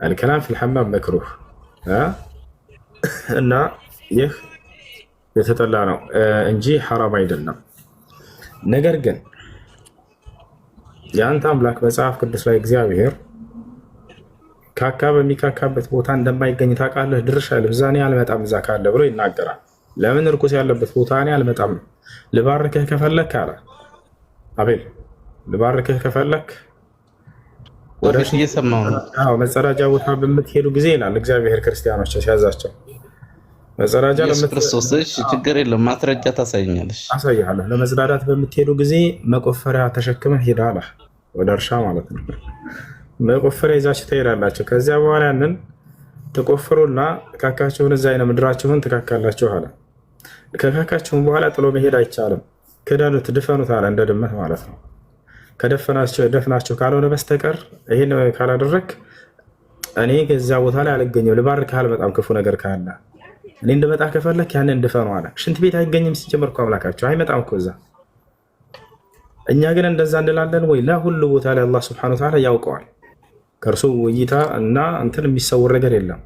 الكلام في الحمام مكروه እና ይህ የተጠላ ነው እንጂ ሐራም አይደለም። ነገር ግን የአንተ አምላክ መጽሐፍ ቅዱስ ላይ እግዚአብሔር ካካ በሚካካበት ቦታ እንደማይገኝ ታውቃለህ። ድርሻ ልብዛኔ አልመጣም እዛ ካለ ብሎ ይናገራል። ለምን እርኩስ ያለበት ቦታ እኔ አልመጣም፣ ልባርክህ ከፈለክ አለ አቤል። ልባርክህ ከፈለክ ወደ መጸዳጃ ቦታ በምትሄዱ ጊዜ ይላል እግዚአብሔር ክርስቲያኖች ሲያዛቸው መጸዳጃ ክርስቶስ ችግር የለም ማስረጃ ታሳየኛለሽ፣ አሳያለሁ። ለመጸዳዳት በምትሄዱ ጊዜ መቆፈሪያ ተሸክመህ ሂድ አለ። ወደ እርሻ ማለት ነው። መቆፈሪያ ይዛችሁ ትሄዳላችሁ። ከዚያ በኋላ ያንን ተቆፍሩና ካካችሁን እዛ አይነ ምድራችሁን ትካካላችሁ አለ። ከካካችሁን በኋላ ጥሎ መሄድ አይቻልም። ክደኑት፣ ድፈኑት አለ። እንደ ድመት ማለት ነው። ከደፍናችሁ ካልሆነ በስተቀር ይህን ካላደረግ እኔ ከዚያ ቦታ ላይ አልገኘም፣ ልባርክህ አልመጣም። ክፉ ነገር ካለ እኔ እንድመጣ ከፈለክ ያንን ድፈኑ አለ። ሽንት ቤት አይገኝም ሲጀመር እኮ አምላካቸው አይመጣም እኮ እዛ። እኛ ግን እንደዛ እንላለን ወይ? ለሁሉ ቦታ ላይ አላህ ሱብሓነሁ ወተዓላ ያውቀዋል። ከእርሱ እይታ እና እንትን የሚሰውር ነገር የለም።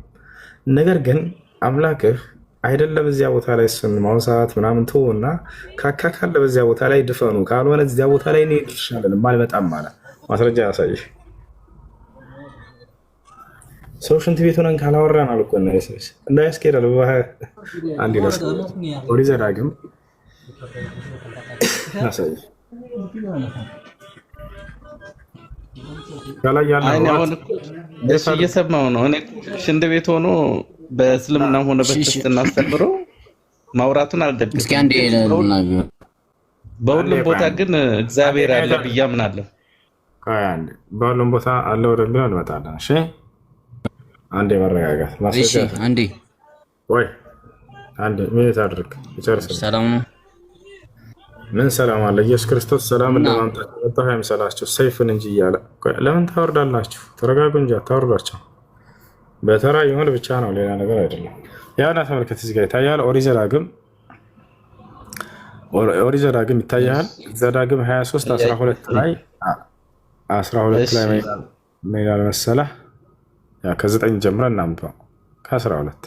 ነገር ግን አምላክህ አይደለም እዚያ ቦታ ላይ እሱን ማውሳት ምናምን ተውና ካካ ካለ በዚያ ቦታ ላይ ድፈኑ፣ ካልሆነ እዚያ ቦታ ላይ እኔ ድርሻለን አልመጣም ማለት ማስረጃ ያሳይሽ። ሰው ሽንት ቤት ሆነን ካላወራን አልኩ እና ይሰስ እንዳያስኬዳል አንድ ይላስ ወዲ ዘዳግም ያሳይ ከላይ ያለው እየሰማሁ ነው። እኔ ሽንት ቤት ሆኖ በእስልምና ሆነ በክርስትና አስተምሮ ማውራቱን አልደግፍም። እስኪ አንዴ በሁሉም ቦታ ግን እግዚአብሔር አለ ብዬ አምናለሁ። አንዴ በሁሉም ቦታ አለ ወደሚለው እንመጣለን። እሺ አንዴ መረጋጋት እሺ አንዴ ወይ አንዴ ምን ታድርግ ይጨርስ። ሰላም ነው። ምን ሰላም አለ? ኢየሱስ ክርስቶስ ሰላም እንደማምጣት ወጣህ አይምሰላችሁ ሰይፍን እንጂ እያለ ለምን ታወርዳላችሁ? ተረጋጉ እንጂ አታወርዷቸው። በተራ ይሁን ብቻ ነው፣ ሌላ ነገር አይደለም። ያና ተመልከት፣ እዚህ ጋር ይታያል። ኦሪት ዘዳግም ይታያል። ዘዳግም 23 12 ላይ 12 ላይ ምን ይላል መሰለህ? ያ ከ9 ጀምረን እናምጣው። ከ12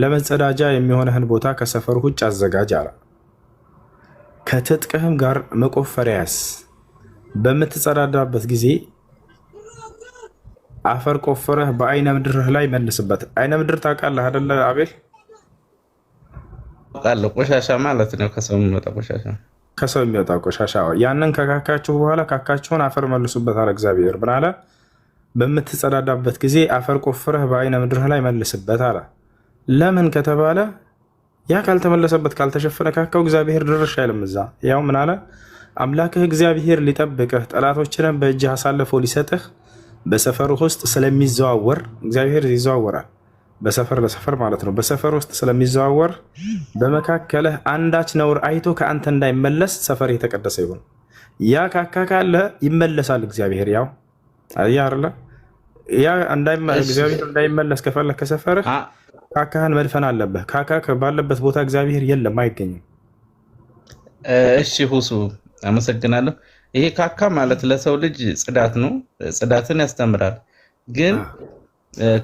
ለመጸዳጃ የሚሆንህን ቦታ ከሰፈሩ ውጭ አዘጋጅ አለ። ከትጥቅህም ጋር መቆፈሪያ ያዝ። በምትጸዳዳበት ጊዜ አፈር ቆፍረህ በአይነ ምድርህ ላይ መልስበት። አይነ ምድር ታውቃለህ አይደለ አቤል? ታውቃለህ፣ ቆሻሻ ማለት ነው። ከሰው የሚወጣ ቆሻሻ። ያንን ከካካችሁ በኋላ ካካችሁን አፈር መልሱበት አለ እግዚአብሔር። ምን አለ? በምትጸዳዳበት ጊዜ አፈር ቆፍረህ በአይነ ምድርህ ላይ መልስበት አለ። ለምን ከተባለ ያ ካልተመለሰበት ካልተሸፈነ ካካው እግዚአብሔር ድርሽ አይልም እዛ። ያው ምን አለ? አምላክህ እግዚአብሔር ሊጠብቅህ ጠላቶችንም በእጅህ አሳልፎ ሊሰጥህ በሰፈር ውስጥ ስለሚዘዋወር እግዚአብሔር ይዘዋወራል። በሰፈር ለሰፈር ማለት ነው። በሰፈር ውስጥ ስለሚዘዋወር በመካከልህ አንዳች ነውር አይቶ ከአንተ እንዳይመለስ ሰፈር የተቀደሰ ይሁን። ያ ካካ ካለ ይመለሳል እግዚአብሔር። ያው አይደለ? ያ እግዚአብሔር እንዳይመለስ ከፈለክ ከሰፈርህ ካካህን መድፈን አለብህ። ካካ ባለበት ቦታ እግዚአብሔር የለም፣ አይገኝም። እሺ ሁሱ አመሰግናለሁ። ይሄ ካካ ማለት ለሰው ልጅ ጽዳት ነው፣ ጽዳትን ያስተምራል። ግን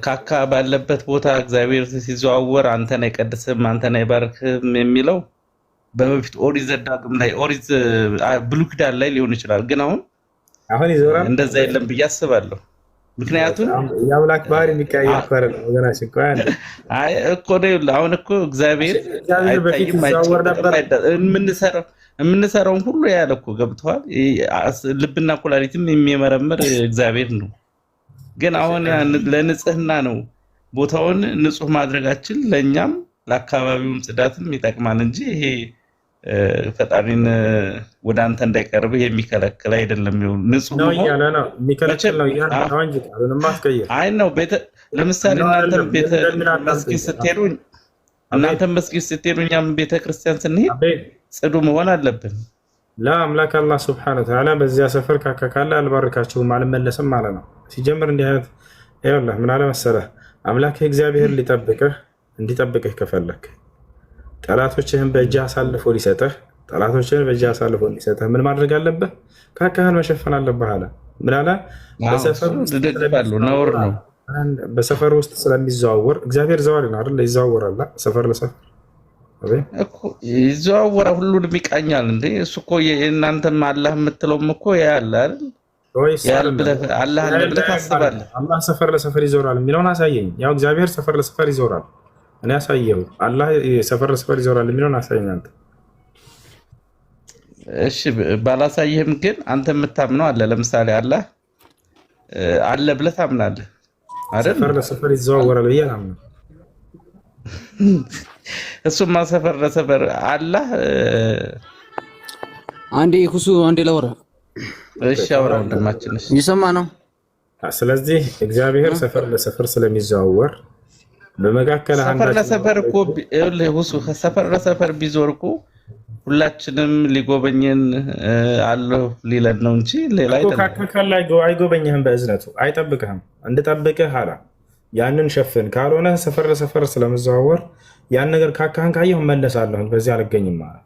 ካካ ባለበት ቦታ እግዚአብሔር ሲዘዋወር አንተን አይቀድስም፣ አንተን አይባርክም የሚለው በበፊት ኦሪት ዘዳግም ላይ ኦሪት ብሉይ ኪዳን ላይ ሊሆን ይችላል። ግን አሁን ይዞራል እንደዛ የለም ብዬ አስባለሁ። ምክንያቱም የአምላክ ባህሪ የሚቀያየር ከሆነ ወገናችን እኮ አሁን እኮ እግዚአብሔር የምንሰራውን ሁሉ ያለ እኮ ገብተዋል። ልብና ኩላሊትም የሚመረምር እግዚአብሔር ነው። ግን አሁን ለንጽህና ነው ቦታውን ንጹህ ማድረጋችን ለእኛም ለአካባቢውም ጽዳትም ይጠቅማል እንጂ ይሄ ፈጣሪን ወደ አንተ እንዳይቀርብህ የሚከለክል አይደለም። ንጹህ ነው ያለ ነው የሚከለክል ነው ያለው እንጂ ታውንም ማስቀየር አይ ነው። ለምሳሌ እናንተም መስጊድ ስትሄዱ እኛም ቤተክርስቲያን ስንሄድ ጽዱ መሆን አለብን። ለአምላክ አላህ ሱብሓነሁ ወተዓላ በዚያ ሰፈር ካካካለ አልባርካችሁም አልመለስም ማለት ነው። ሲጀምር እንዲህ አይነት ይኸውልህ ምን አለ መሰለህ? አምላክህ እግዚአብሔር እንዲጠብቅህ ከፈለክ ጠላቶችህን በእጅህ አሳልፎ ሊሰጥህ ምን ማድረግ አለብህ? ካካህን መሸፈን አለብህ አለ። ምን አለ? ነውር ነው። በሰፈር ውስጥ ስለሚዘዋወር እግዚአብሔር ዘዋሪ ነው አይደል? ይዘዋወራል ሰፈር ለሰፈር ይዘዋወራል፣ ሁሉንም ይቃኛል። እንዴ እሱ እኮ የእናንተም አላህ የምትለውም እኮ ያለ አይደል? አላህ አለ ብለህ ታስባለህ። አላህ ሰፈር ለሰፈር ይዞራል የሚለውን አሳየኝ። ያው እግዚአብሔር ሰፈር ለሰፈር ይዞራል፣ እኔ አሳየው። አላህ ሰፈር ለሰፈር ይዞራል የሚለውን አሳየኝ አንተ። እሺ ባላሳየህም ግን አንተ የምታምነው አለ። ለምሳሌ አላህ አለ ብለህ ታምናለህ አይደል? ሰፈር ለሰፈር ይዘዋወራል ብዬ አላምንም። እሱማ ሰፈር ለሰፈር አላህ አንዴ ሁሱ አንዴ ላውራ። እሺ አውራ ወንድማችን። እሺ ይሰማ ነው። ስለዚህ እግዚአብሔር ሰፈር ለሰፈር ስለሚዘዋወር በመካከል ሰፈር ለሰፈር እኮ ሁሱ ሰፈር ለሰፈር ቢዞር እኮ ሁላችንም ሊጎበኘን አለሁ ሊለን ነው እንጂ ሌላ አይደለም። አይጎበኝህም፣ በእዝነቱ አይጠብቅህም። እንድጠብቅህ አላ ያንን ሸፍን። ካልሆነ ሰፈር ለሰፈር ስለመዘዋወር ያን ነገር ካካህን ካየሁ መለሳለሁ፣ በዚህ አልገኝም ማለት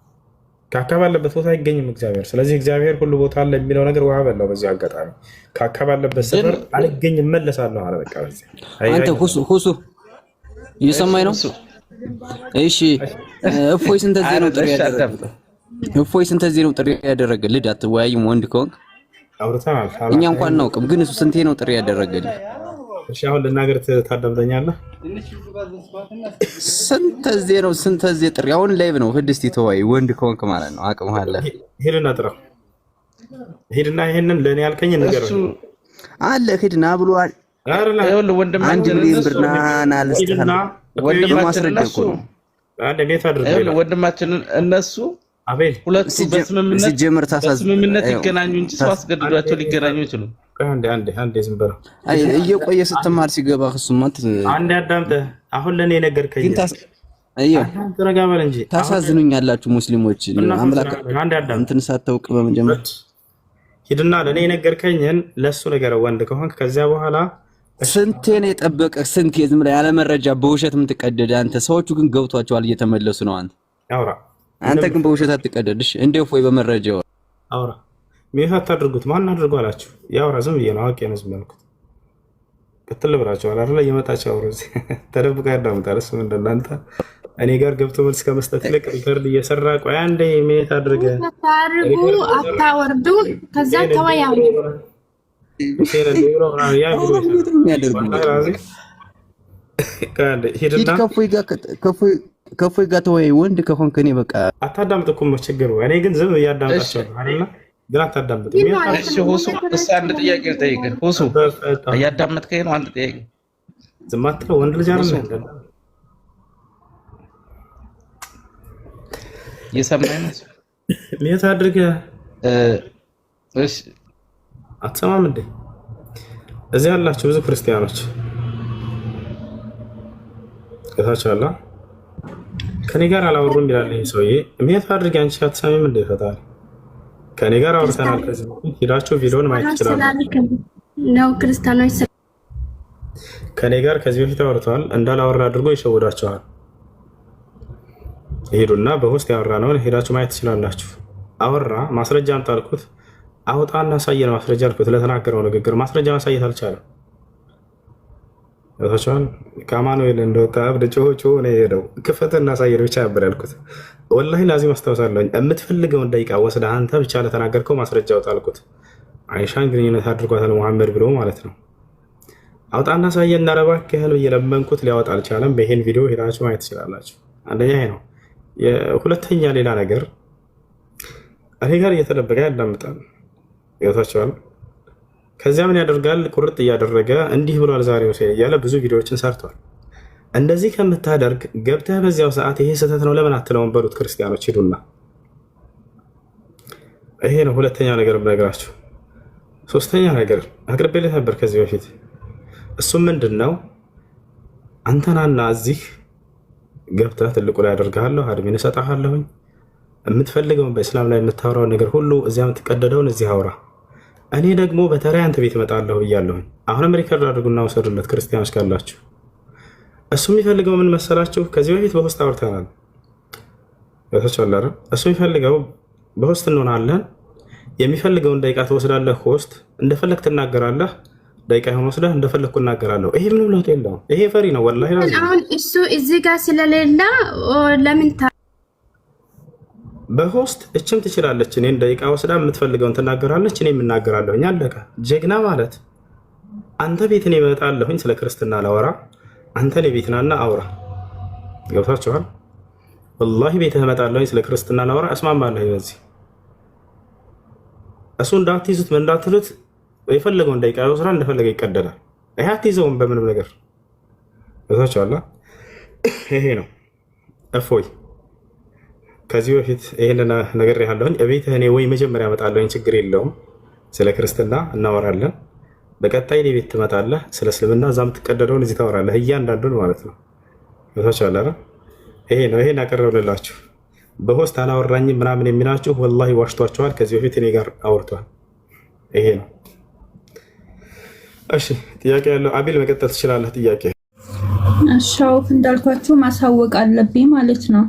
ካካ ባለበት ቦታ አይገኝም እግዚአብሔር። ስለዚህ እግዚአብሔር ሁሉ ቦታ አለ የሚለው ነገር ውሃ በላው። በዚህ አጋጣሚ ካካ ባለበት ሰፈር አልገኝም መለሳለሁ አለ። በቃ በዚህ አንተ ሁሱ እየሰማኝ ነው? እሺ እፎይ ስንት ጊዜ ነው ጥሪ ያደረገ? እፎይ ስንት ጊዜ ነው ጥሪ ያደረገ? ልጅ አትወያይም? ወንድ ከሆንክ አውርተናል። እኛ እንኳን እናውቅም፣ ግን እሱ ስንቴ ነው ጥሪ ያደረገልህ? እሺ አሁን ልናገር ታዳምጠኛለህ? ስንት ጊዜ ጥሪ? አሁን ላይቭ ነው። ህድስቲ ተወያይ፣ ወንድ ከሆንክ ማለት ነው። አቅም አለ። ሄድና ጥራው። ሄድና ይሄንን ለኔ ያልከኝ ነገር አለ። ሄድና ብሏል። አይደል? ወንድማችን እነሱ ሁለቱ በስምምነት ይገናኙ እንጂ ሰው አስገድዷቸው ሊገናኙ አይችሉም። አንዴ ዝም በለው። እየቆየ ስትማር ሲገባ እሱማ አንዴ አዳምጠህ አሁን ለኔ ነገርከኝ። ተረጋ በል እንጂ ታሳዝኑኛላችሁ ሙስሊሞች። አምላክ እንትን ሳታውቅ በመጀመር ሂድና ለኔ ነገርከኝን ለሱ ነገር ወንድ ከሆንክ ከዚያ በኋላ ስንቴ ነው የጠበቀ? ስንቴ ዝም ብለህ ያለ መረጃ በውሸት የምትቀደድ አንተ። ሰዎቹ ግን ገብቷቸዋል፣ እየተመለሱ ነው። አንተ ግን በውሸት አትቀደድሽ። እንደው ወይ በመረጃ አውራ። ምን አታድርጉት። ማን አድርጎ አላችሁ? ያውራ። ዝም ብዬ ነው አውቄ ነው ዝም ያልኩት። ቅጥል ብላችኋል አይደል? እየመጣችሁ አውሩ። እዚህ ተደብቃ ያዳምጣል። እሱ እንደናንተ እኔ ጋር ገብቶ መልስ ከመስጠት ይልቅ ሪከርድ እየሰራ ቆይ አንዴ ምን አድርገ ታርጉ አታወርዱ። ከዛ ተወያዩ። ከፎይ ጋር ተወያይ። ወንድ ከሆንክ እኔ በቃ አታዳምጥ እኮ ችግሩ። እኔ ግን ዝም እያዳምጣቸው አይደለ? ግን አታዳምጥ። እሺ ሁሱ አንድ ጥያቄ ልጠይቅህ። ሁሱ እያዳመጥከኝ ነው? አንድ ጥያቄ ዝም አትለው። ወንድ ልጅ አይደል? እየሰማኸኝ ነው? ምን ታድርገህ? እሺ አትሰማም እንዴ? እዚህ ያላችሁ ብዙ ክርስቲያኖች ከታቻላ ከኔ ጋር አላወሩም ይላል ይሄ ሰውዬ። ምን ታድርጊ አንቺ አትሰሚም እንዴ? ፈጣሪ ከኔ ጋር አውርተናል። ከዚህ ሄዳችሁ ቪዲዮን ማየት ይችላል ነው። ክርስቲያኖች ከኔ ጋር ከዚህ በፊት አውርተዋል። እንዳላወራ አድርጎ ይሸውዳቸዋል። ሄዱና በውስጥ ያወራነውን ሄዳችሁ ማየት ትችላላችሁ። አወራ ማስረጃ አምጣልኩት አውጣና አሳየን ማስረጃ አልኩት። ለተናገረው ንግግር ማስረጃ ማሳየት አልቻለም። ወታቻን ከአማኑኤል እንደወጣ አብደ ጮሆ ነው የሄደው። ክፈትና አሳየን ብቻ ነበር ያልኩት። ወላሂ ላዚም አስታውሳለሁ። የምትፈልገውን ደቂቃ ወስደህ አንተ ብቻ ለተናገርከው ማስረጃ አውጣ አልኩት። አይሻን ግንኙነት አድርጓታል ሙሐመድ ብሎ ማለት ነው። አውጣና አሳየን እና እባክህን ብዬ ለመንኩት። ሊያወጣ አልቻለም። በይሄን ቪዲዮ ሄዳችሁ ማየት ትችላላችሁ። አንደኛ ይሄ ነው። ሁለተኛ ሌላ ነገር እኔ ጋር እየተደበቀ ያዳምጣል። ይወታቸዋል። ከዚያ ምን ያደርጋል? ቁርጥ እያደረገ እንዲህ ብሏል ዛሬው እያለ ብዙ ቪዲዮዎችን ሰርቷል። እንደዚህ ከምታደርግ ገብተህ በዚያው ሰዓት ይሄ ስህተት ነው ለምን አትለውም በሉት። ክርስቲያኖች ሂዱና። ይሄ ነው ሁለተኛ ነገር ብነግራችሁ። ሶስተኛ ነገር አቅርቤልህ ነበር ከዚህ በፊት። እሱም ምንድን ነው? አንተናና እዚህ ገብተህ ትልቁ ላይ አደርግሃለሁ፣ አድሚን እሰጥሃለሁኝ። የምትፈልገውን በእስላም ላይ የምታወራውን ነገር ሁሉ እዚያ የምትቀደደውን እዚህ አውራ። እኔ ደግሞ በተለይ አንተ ቤት እመጣለሁ ብያለሁኝ። አሁንም ሪከርድ አድርጉና ውሰዱለት ክርስቲያኖች ካላችሁ። እሱ የሚፈልገው ምን መሰላችሁ? ከዚህ በፊት በውስጥ አውርተናል። እሱ የሚፈልገው በውስጥ እንሆናለን። የሚፈልገውን ደቂቃ ትወስዳለህ። ሆስት እንደፈለክ ትናገራለህ። ደቂቃ ይሆን ወስደህ እንደፈለኩ እናገራለሁ። ይሄ ምንም ለውጥ የለውም። ይሄ ፈሪ ነው ወላሂ። አሁን እሱ እዚህ ጋር ስለሌላ ለምን በሆስት እችም ትችላለች። እኔን ደቂቃ ወስዳ የምትፈልገውን ትናገራለች፣ እኔም እናገራለሁ። አለቀ። ጀግና ማለት አንተ ቤት እኔ እመጣለሁኝ ስለ ክርስትና ላወራ፣ አንተ እኔ ቤት ናና አውራ። ገብታችኋል? ወላሂ ቤትህ እመጣለሁኝ ስለ ክርስትና ላወራ፣ እስማማለሁ። በዚህ እሱ እንዳትይዙት ምን እንዳትሉት የፈለገውን ደቂቃ ወስዳ እንደፈለገ ይቀደዳል። ይሄ አትይዘውም በምንም ነገር። ገብታችኋል? ይሄ ነው እፎይ። ከዚህ በፊት ይሄን ነገር ያለውኝ እቤትህ እኔ ወይ መጀመሪያ እመጣለሁኝ፣ ችግር የለውም። ስለ ክርስትና እናወራለን። በቀጣይ እኔ ቤት ትመጣለህ፣ ስለ እስልምና እዛም ትቀደደውን እዚህ ታወራለህ፣ እያንዳንዱን ማለት ነው። ገብታችኋል? ይሄ ነው። ይሄን አቀረብንላችሁ። በሆስት አላወራኝም ምናምን የሚላችሁ ወላሂ ዋሽቷቸዋል። ከዚህ በፊት እኔ ጋር አውርቷል። ይሄ ነው። እሺ ጥያቄ ያለው አቢል መቀጠል ትችላለህ። ጥያቄ ሻውፍ እንዳልኳችሁ ማሳወቅ አለብኝ ማለት ነው።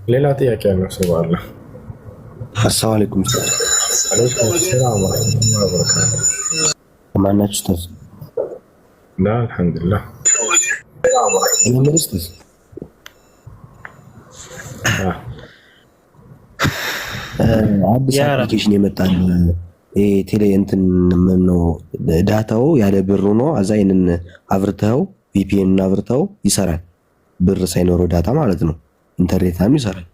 ሌላ ጥያቄ ያለው ሰው አለ? አሰላሙ አለይኩም። አለይኩም ሰላም ወራህመቱላሂ ወበረካቱ። ማናችሁ ተዝ ላ አልሐምዱሊላህ። ለምንስተስ አዲስ አፕሊኬሽን የመጣል ቴሌ እንትን ምን ነው ዳታው ያለ ብር ነው። አዛይንን አብርተው ቪፒኤን አብርተው ይሰራል። ብር ሳይኖረው ዳታ ማለት ነው። ኢንተርኔትም ይሰራል።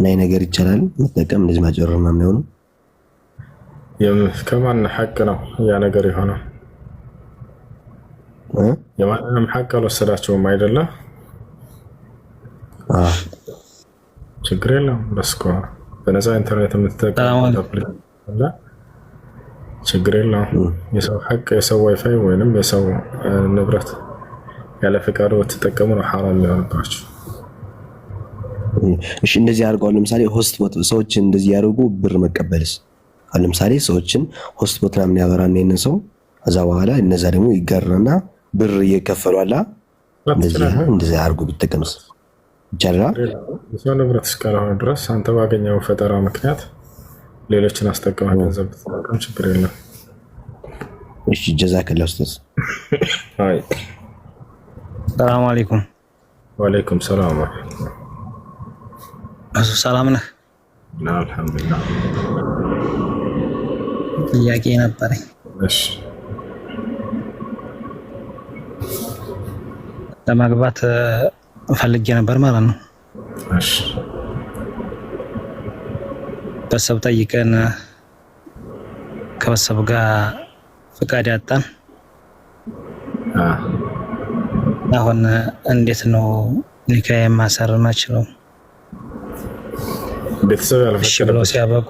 ናይ ነገር ይቻላል መጠቀም። እንደዚህ ማጨረር ምናምን ነው። ከማን ሐቅ ነው ያ ነገር የሆነው? የማንም ሐቅ አልወሰዳቸውም አይደለም። ችግር የለውም። በስኮ በነፃ ኢንተርኔት የምትጠቀም ችግር የለውም። የሰው ሐቅ የሰው ዋይፋይ ወይንም የሰው ንብረት ያለ ፈቃዱ ተጠቀሙ ነው ሐራም የሚሆንባችሁ። እሺ እንደዚህ አድርገው ለምሳሌ ሆስት ቦት ሰዎች እንደዚህ ያደርጉ ብር መቀበልስ? ለምሳሌ ሰዎችን ሆስት ቦት ምናምን ያበራና የነ ሰው ከዛ በኋላ እነዛ ደግሞ ይጋራና ብር እየከፈሉ አላ እንደዚህ አድርጉ ቢጠቀምስ ይቻላል? የሰው ንብረት እስካልሆነ ድረስ አንተ ባገኘው ፈጠራ ምክንያት ሌሎችን አስጠቅመህ ገንዘብ ብትጠቀም ችግር የለም። እሺ ጀዛከላህ ኡስታዝ። አይ ሰላም አለይኩም። ወአለይኩም ሰላም። ሰላም ነህ? አልሐምዱሊላህ። ጥያቄ ነበረኝ። እሺ ለማግባት ፈልጌ ነበር ማለት ነው። እሺ በሰብ ጠይቀን ከበሰብ ጋር ፍቃድ ያጣን። አሁን እንዴት ነው ኒካህ ማሰር ማችለው? ቤተሰብ ያልፈቀደበት ሲያበቁ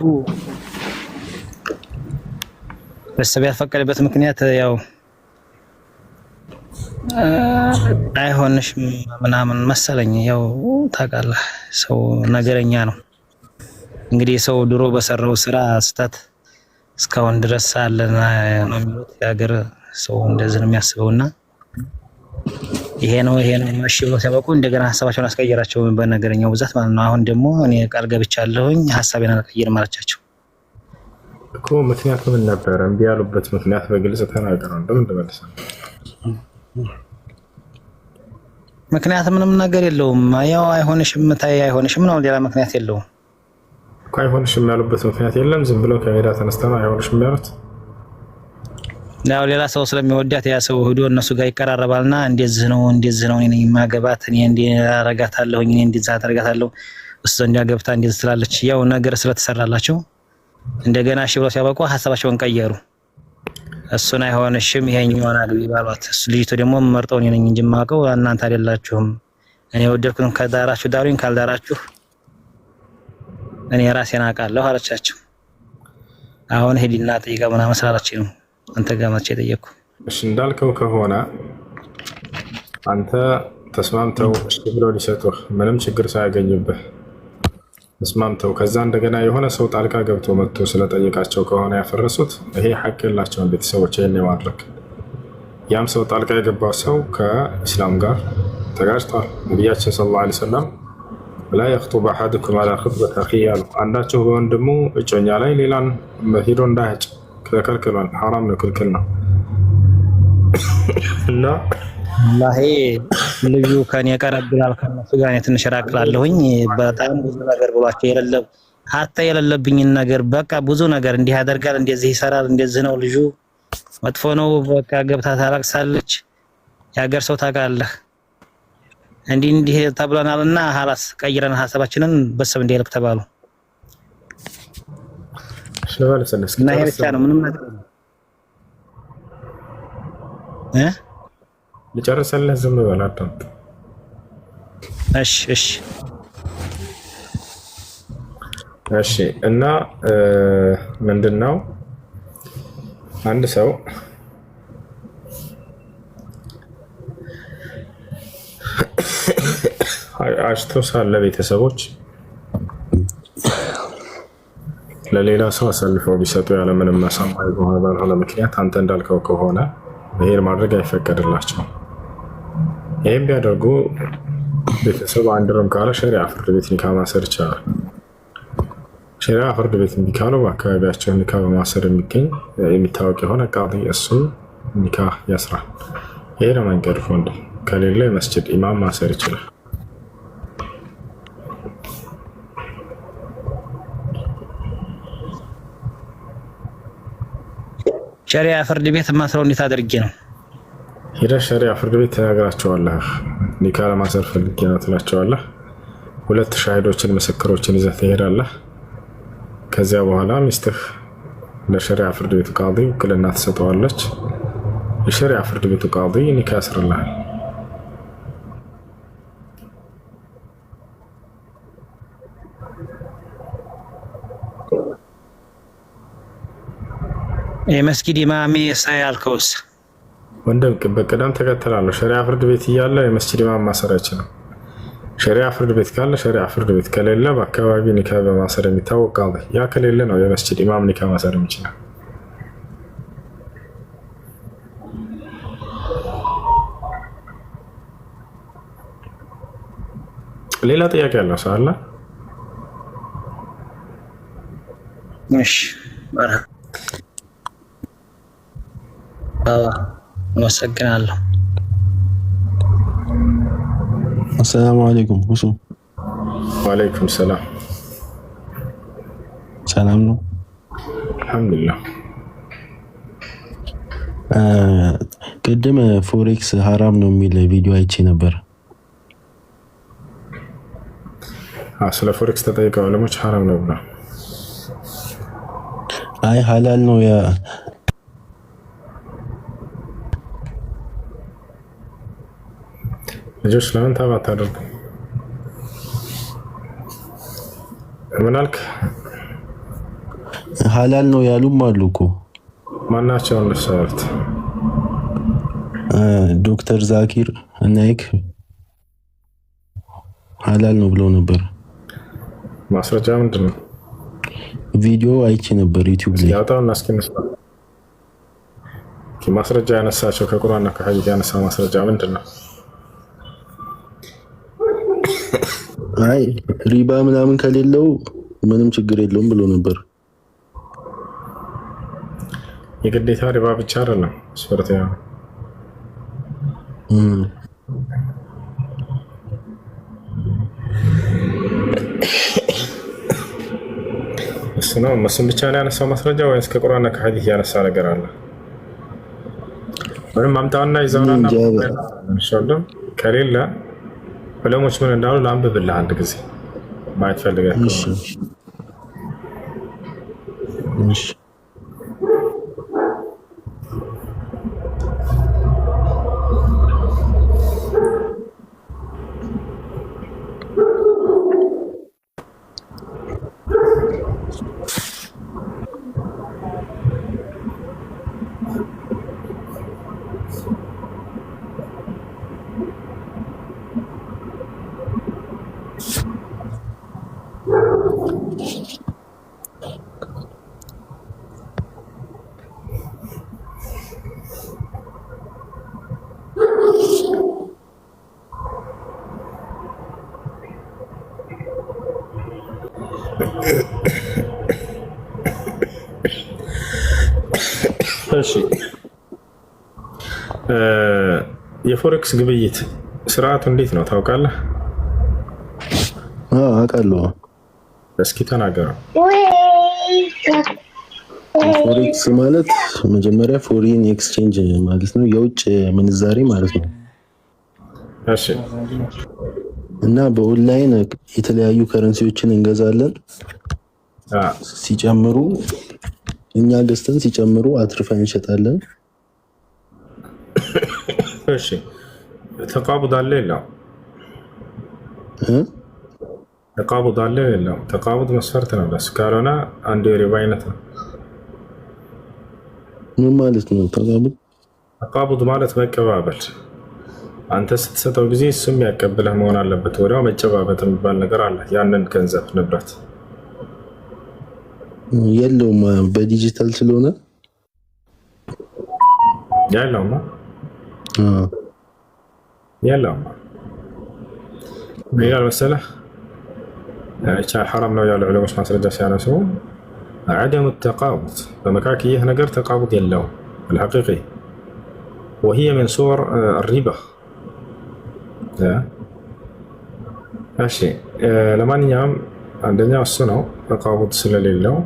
ቤተሰብ ያልፈቀደበት ምክንያት ያው አይሆንሽም ምናምን መሰለኝ። ያው ታውቃለህ ሰው ነገረኛ ነው። እንግዲህ ሰው ድሮ በሰራው ስራ ስህተት እስካሁን ድረስ አለና ነው የሚሉት የሀገር ሰው እንደዚህ ነው የሚያስበውና ይሄ ነው እሺ ብሎ ሲያበቁ እንደገና ሀሳባቸውን አስቀየራቸው በነገረኛው ብዛት ማለት ነው። አሁን ደግሞ እኔ ቃል ገብቻለሁኝ ሀሳቤን አልቀይርም አለቻቸው እኮ። ምክንያቱ ምን ነበር? እምቢ ያሉበት ምክንያት በግልጽ ተናገረው። እንደምን ተመለሰ? ምክንያት ምንም ነገር የለውም። ያው አይሆንሽም አይሆንሽም ነው፣ ሌላ ምክንያት የለውም እኮ። አይሆንሽም ያሉበት ምክንያት የለም። ዝም ብለው ከሜዳ ተነስተው አይሆንሽም ያሉት ያው ሌላ ሰው ስለሚወዳት ያ ሰው ሄዶ እነሱ ጋር ይቀራረባልና እንደዚህ ነው እኔ ማገባት እኔ እንዲያረጋታለሁ እኔ እንዲዛ ታረጋታለሁ እሱ እንዲያገብታ እንደዚህ ስላለች ያው ነገር ስለተሰራላቸው እንደገና እሺ ብለው ሲያበቁ ሀሳባቸውን ቀየሩ። እሱን አይሆንሽም ይሄኛውን አግቢ ባሏት። እሱ ልጅቱ ደግሞ መርጠው እኔ ነኝ እንጂ ማቀው እናንተ አይደላችሁም። እኔ ወደድኩን ከዳራችሁ ዳሩኝ ካልዳራችሁ እኔ ራሴን አውቃለሁ አለቻቸው። አሁን ሄዲና ጠይቃ ምናምን ስላላችሁ ነው አንተ ጋር መቼ ጠየቅኩ። እሺ እንዳልከው ከሆነ አንተ ተስማምተው እሺ ብለው ሊሰጡህ ምንም ችግር ሳያገኙብህ ተስማምተው ከዛ እንደገና የሆነ ሰው ጣልቃ ገብቶ መጥቶ ስለጠየቃቸው ከሆነ ያፈረሱት ይሄ ሐቅ የላቸውም ቤተሰቦች ይሄን የማድረግ። ያም ሰው ጣልቃ የገባው ሰው ከእስላም ጋር ተጋጭቷል። ነቢያችን ሰለላሁ ዐለይሂ ወሰለም لا يخطب أحدكم على خطبة أخيه عنداتشو بوندمو እጮኛ ላይ ሌላን ሄዶ እንዳያጭ ተከልክሏል። حرام ነው፣ ክልክል ነው። እና ወላሂ ልጁ ከኔ ቀረብላል ከነሱ ጋር ትንሽ ራቅላለሁኝ። በጣም ብዙ ነገር ብሏቸው የሌለብኝን ነገር በቃ ብዙ ነገር እንዲህ ያደርጋል፣ እንደዚህ ይሰራል፣ እንደዚህ ነው፣ ልጁ መጥፎ ነው። በቃ ገብታ ታላቅሳለች። የሀገር ሰው ታውቃለህ እንዲህ ተብለናልና ሀላስ ቀይረን ሀሳባችንን በሰብ እንዲልክ ተባሉ። እና ይሄ ብቻ ነው፣ ምንም ነገር ልጨርሰልህ፣ ዝም በል አዳምጥ። እሺ እና ምንድነው አንድ ሰው አሽቶ ሳለ ቤተሰቦች ለሌላ ሰው አሳልፈው ቢሰጡ ያለምንም አሳማኝ ባልሆነ ምክንያት አንተ እንዳልከው ከሆነ ይሄን ማድረግ አይፈቀድላቸውም። ይሄን ቢያደርጉ ቤተሰብ አንድርም ካለ ሸሪዓ ፍርድ ቤት ኒካ ማሰር ይቻላል። ሸሪዓ ፍርድ ቤት እንዲካለው በአካባቢያቸው ኒካ በማሰር የሚታወቅ የሆነ ቃዲ እሱ ኒካ ያስራል። ይሄ ለመንገድ ፎንድ ከሌለ የመስጂድ ኢማም ማሰር ይችላል። ሸሪዓ ፍርድ ቤት ማስረው እንዴት አድርጌ ነው? ሄደህ ሸሪዓ ፍርድ ቤት ተናግራቸዋለህ። ኒካ ለማሰር ፈልጌ ነው ትላቸዋለህ። 2 ሻሂዶችን ምስክሮችን ይዘህ ትሄዳለህ። ከዚያ በኋላ ሚስትህ ለሸሪዓ ፍርድ ቤቱ ቃዲ ውክልና ትሰጠዋለች። የሸሪዓ ፍርድ ቤቱ ቃዲ ኒካ ያስርልሃል። የመስጊድ ኢማም ሳያልከውስ ወንድም በቅደም ተከተል አለው። ሸሪዓ ፍርድ ቤት እያለ የመስጊድ ኢማም ማሰር አይችልም። ሸሪዓ ፍርድ ቤት ካለ ሸሪዓ ፍርድ ቤት ከሌለ በአካባቢ ኒካ በማሰር የሚታወቅ ቃዲ፣ ያ ከሌለ ነው የመስጊድ ኢማም ኒካ ማሰር የሚችለው። ሌላ ጥያቄ ያለው ሰው አለ? እሺ አመሰግናለሁ። አሰላሙ አለይኩም ሁሱ። ወአለይኩም ሰላም። ሰላም ነው? አልሐምዱሊላህ። ቅድም ፎሬክስ ሀራም ነው የሚል ቪዲዮ አይቼ ነበር። ስለ ፎሬክስ ተጠይቀው ለሞች ሀራም ነው ብለው አይ ሀላል ነው ያ ልጆች ለምን ታባት አድርጉ? ምን አልክ? ሀላል ነው ያሉም አሉ እኮ። ማናቸው እንደሰሩት? ዶክተር ዛኪር ናይክ ሀላል ነው ብለው ነበር። ማስረጃ ምንድን ነው? ቪዲዮ አይቼ ነበር ዩቲዩብ ላይ። ያጣውና እስኪ እንስማ። ማስረጃ ያነሳቸው ከቁርአንና ከሐዲስ ያነሳ ማስረጃ ምንድን ነው? አይ ሪባ ምናምን ከሌለው ምንም ችግር የለውም ብሎ ነበር። የግዴታ ሪባ ብቻ አይደለም ስፈርት ያ እሱ ነው መስም ብቻ ነው ያነሳው ማስረጃ ወይስ ከቁርአንና ከሐዲስ ያነሳ ነገር አለ? ምንም አምጣውና ይዘውና እንሻለን ከሌለ ዑለሞች ምን እንዳሉ ላንብብልህ አንድ ጊዜ ማየት ፈልገህ። እሺ እሺ የፎሬክስ ግብይት ስርዓቱ እንዴት ነው ታውቃለህ? አውቃለሁ። እስኪ ተናገረው። ፎሬክስ ማለት መጀመሪያ ፎሪን ኤክስቼንጅ ማለት ነው፣ የውጭ ምንዛሬ ማለት ነው። እሺ እና በኦንላይን የተለያዩ ከረንሲዎችን እንገዛለን። ሲጨምሩ እኛ ገዝተን ሲጨምሩ አትርፈን እንሸጣለን። እሺ ተቃቡድ አለ የለም? ተቃቡድ አለ የለም? ተቃቡድ መስፈርት ነው። በስ ካልሆነ አንዱ የሪባ አይነት ነው። ምን ማለት ነው ተቃቡድ? ተቃቡድ ማለት መቀባበል። አንተ ስትሰጠው ጊዜ እሱም ያቀብለህ መሆን አለበት። ወዲያው መጨባበጥ የሚባል ነገር አለ። ያንን ገንዘብ ንብረት የለውም በዲጂታል ስለሆነ ያለውማ يلا هي المسألة حرام نوع العلوم مش مسألة جالس يعني سو عدم التقابض فمكاك إيه نقر تقابض يلو الحقيقي وهي من صور الربا. ماشي لما نيام عندنا السنة تقابض سلة يلو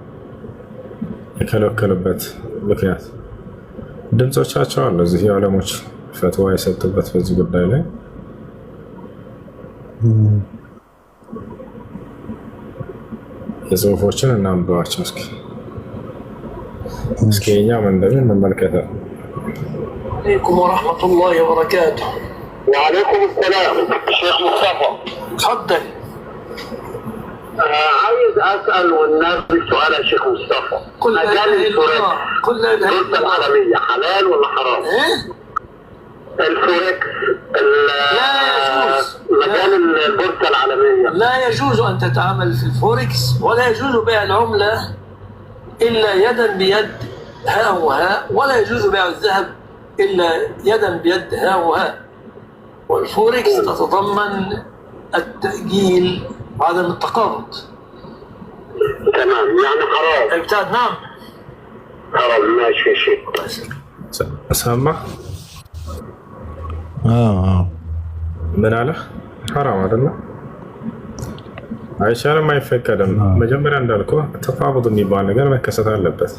يكلو كلبت بكيات ድምጾቻቸው አሉ እዚህ የዓለሞች ፈትዋ የሰጡበት በዚህ ጉዳይ ላይ የጽሁፎችን እናንብባቸው እስኪ እኛ ምን እንደምንመለከተው عليكم ورحمة الله وبركاته. وعليكم السلام شيخ مصطفى تفضل. عايز اسال والناس بسؤال يا شيخ مصطفى. مجال الفوركس البورصه العالميه حلال ولا حرام؟ الفوركس لا يجوز مجال البورصه العالميه لا يجوز ان تتعامل في الفوركس ولا يجوز بيع العمله الا يدا بيد ها وها ولا يجوز بيع الذهب الا يدا بيد ها وها. والفوركس تتضمن التأجيل وعدم التقابض. تمام يعني حرام. ابتعد نعم حرام ماشي شيء. سامع؟ من على حرام አይደለም አይሻልም አይፈቀድም። መጀመሪያ እንዳልኩህ ተቃብض የሚባል ነገር መከሰት አለበት።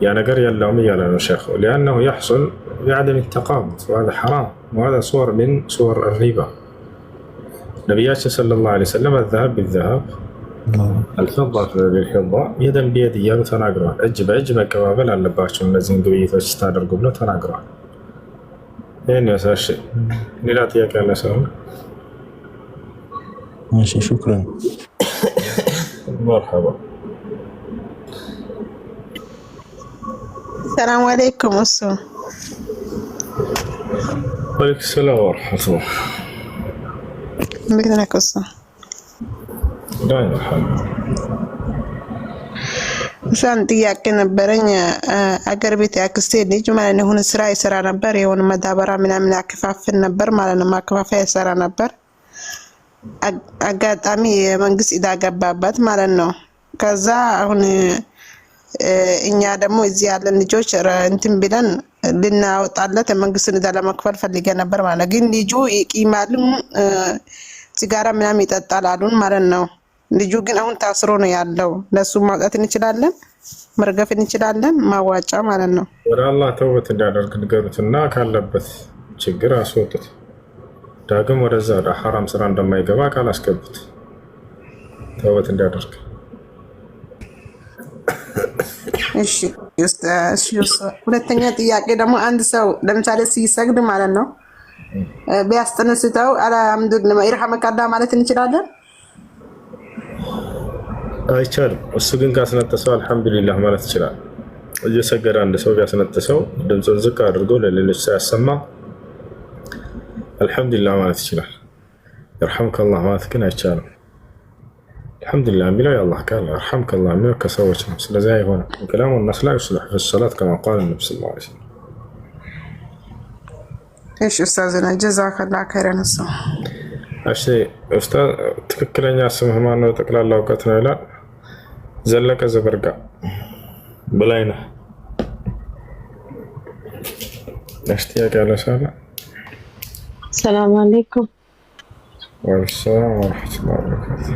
ያ ነገር የለውም እያለ ነው ሼኹ لأنه يحصل بعدم التقابض وهذا حرام وهذا صور من صور الربا. ነቢያችን ሰለላሁ ዐለይሂ ወሰለም الذهب بالذهب الفضة بالفضة يدا بيد እያሉ ተናግረዋል። እጅ በእጅ መቀባበል አለባቸው እነዚህን ግብይቶች ስታደርጉ ብለው ተናግረዋል። ይህን ያሳሽ ሌላ ጥያቄ ያለ ሰው? ماشي شكرا. مرحبا. السلام عليكم أستاذ. وعليكم السلام ورحمة الله. بكرة قصة. دايما الحمد. እሷን ጥያቄ ነበረኝ። አገር ቤት ያክስቴ ልጅ ማለት ነው የሆነ ስራ ይሰራ ነበር። የሆነ መዳበራ ምናምን ያከፋፍል ነበር ማለት ነው። ማከፋፈያ ይሰራ ነበር። አጋጣሚ የመንግስት ዕዳ ገባበት ማለት ነው። ከዛ አሁን እኛ ደግሞ እዚህ ያለን ልጆች እንትን ብለን ልናወጣለት የመንግስትን ዕዳ ለመክፈል ፈልገ ነበር ማለት ነው። ግን ልጁ ይቂማልም ሲጋራ ምናምን ይጠጣል አሉን ማለት ነው። ልጁ ግን አሁን ታስሮ ነው ያለው። ለሱ ማውጣት እንችላለን፣ መርገፍ እንችላለን፣ ማዋጫ ማለት ነው። ወደ አላህ ተውበት እንዲያደርግ ንገሩትና ካለበት ችግር አስወጡት። ዳግም ወደዛ ወደ ሐራም ስራ እንደማይገባ ቃል አስገቡት። ተውበት እንዲያደርግ። እሺ ሁለተኛ ጥያቄ ደግሞ አንድ ሰው ለምሳሌ ሲሰግድ ማለት ነው ቢያስጠነስተው አልሐምዱሊላህ ይርሐመከላ ማለት እንችላለን? አይቻልም። እሱ ግን ካስነጠሰው አልሐምዱሊላህ ማለት ይችላል። እየሰገደ አንድ ሰው ቢያስነጥሰው ድምፁን ዝቅ አድርጎ ለሌሎች ሳያሰማ አልሐምዱሊላህ ማለት ይችላል። ይርሐምከላህ ማለት ግን አይቻልም። አልሐምዱሊላህ የሚለው የአላህ ቃል ነው። ይርሐምከላህ የሚለው ከሰዎች ነው። ስለዚህ አይሆንም። ከላሙ الناس لا يصلح في الصلاة كما قال النبي صلى الله عليه وسلم. እሺ ኡስታዝና ጀዛከላህ ኸይረን። እሺ ኡስታዝ ትክክለኛ ስምህ ማን ነው? ጠቅላላ እውቀት ነው ይላል። ዘለቀ ዘበርጋ በላይነህ اشتياق على سالة. السلام عليكم. والسلام ورحمة الله وبركاته.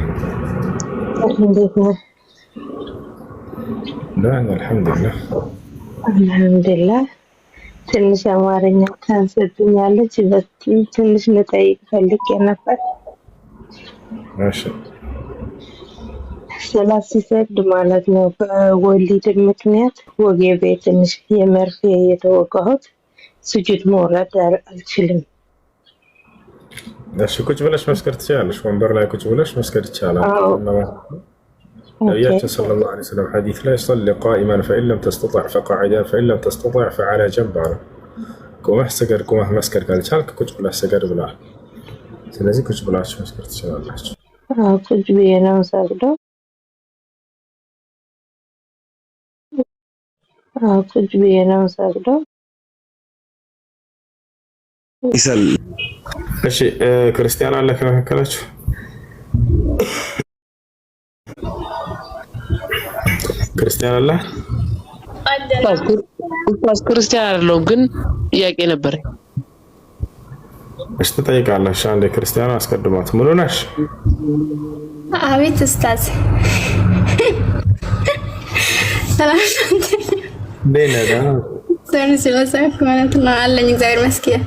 الحمد لله. الحمد لله. ትንሽ አማርኛ ታንሰጥኛለች ትንሽ ልጠይቅ ፈልጌ ነበር። እሺ ሰላት ሲሰግድ ማለት ነው በወሊድ ምክንያት ወገቤ ትንሽ የመርፌ የተወጋሁት ስጁድ መውረድ አልችልም። እሺ ቁጭ ብለሽ መስገድ ትችላለሽ። ወንበር ላይ ቁጭ ብለሽ መስገድ ይቻላል። نبينا صلى الله عليه وسلم حديث لا يصلي قائما فإن لم تستطع فقاعدا فإن لم تستطع فعلى جنب. كومه سجر كومه مسكر قال شالك كوج بلا سجر بلا ስለዚህ ቁጭ ብላችሁ መስገድ ትችላላችሁ። ቁጭ ብዬ ነው የምሰግደው። ቁጭ ብዬ ነው የምሰግደው። ይሰል እሺ ክርስቲያን አለ ከመካከላችሁ? ክርስቲያን አለ? ክርስቲያን አይደለሁም ግን ጥያቄ ነበረኝ። እሺ ትጠይቃለሽ። አንዴ ክርስቲያኑ አስቀድማት። ሙሉ ነሽ? አቤት ኡስታዝ። ሰላም ደህና ስለሰማክ ማለት ነው አለኝ። እግዚአብሔር ይመስገን።